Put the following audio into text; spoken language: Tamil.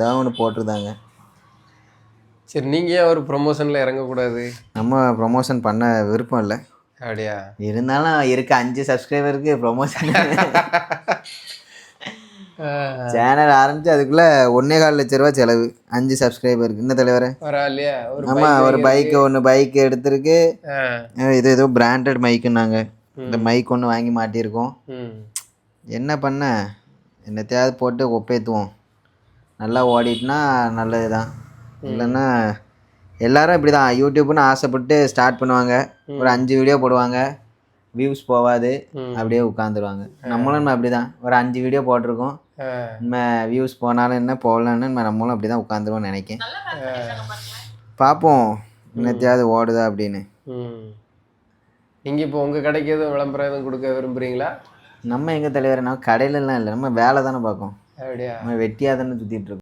ஏதாவது ஒன்று போட்டுருந்தாங்க. சரி, நீங்கள் ஏன் ஒரு ப்ரொமோஷனில் இறங்கக்கூடாது? நம்ம ப்ரொமோஷன் பண்ண விருப்பம் இல்லை. அப்படியா? இருந்தாலும் இருக்க 5 சப்ஸ்கிரைபருக்கு ப்ரொமோஷன் சேனல் ஆரம்பித்து அதுக்குள்ளே 1.25 லட்ச ரூபா செலவு. 5 சப்ஸ்கிரைபருக்கு. இன்னும் தலைவரே பரவாயில்லையா? ஆமாம், ஒரு பைக் எடுத்துருக்கு. இது ஏதோ பிராண்டட் மைக்குன்னாங்க. இந்த மைக் ஒன்று வாங்கி மாட்டியிருக்கோம். என்ன பண்ண, என்னத்தையாவது போட்டு ஒப்பேற்றுவோம். நல்லா ஓடிட்டுனா நல்லது தான். இல்லைன்னா எல்லோரும் இப்படி தான் யூடியூப்னு ஆசைப்பட்டு ஸ்டார்ட் பண்ணுவாங்க. ஒரு 5 வீடியோ போடுவாங்க, வியூஸ் போகாது, அப்படியே உட்காந்துருவாங்க. நம்மளும் அப்படி தான். ஒரு 5 வீடியோ போட்டிருக்கோம், நம்ம வியூஸ் போனாலும் என்ன போகலன்னு நம்மளும் அப்படி தான் உட்காந்துருவோம்னு நினைக்கேன். பார்ப்போம் என்னத்தையாவது ஓடுதா அப்படின்னு. நீங்கள் இப்போ உங்கள் கடைக்கு எதுவும் விளம்பரம் எதுவும் கொடுக்க விரும்புகிறீங்களா? நம்ம எங்கள் தலைவர், நம்ம கடையிலலாம் இல்லை, நம்ம வேலை தானே பார்க்கோம். அப்படியா? நம்ம வெட்டியாக தானே சுற்றிட்டு இருக்கோம்.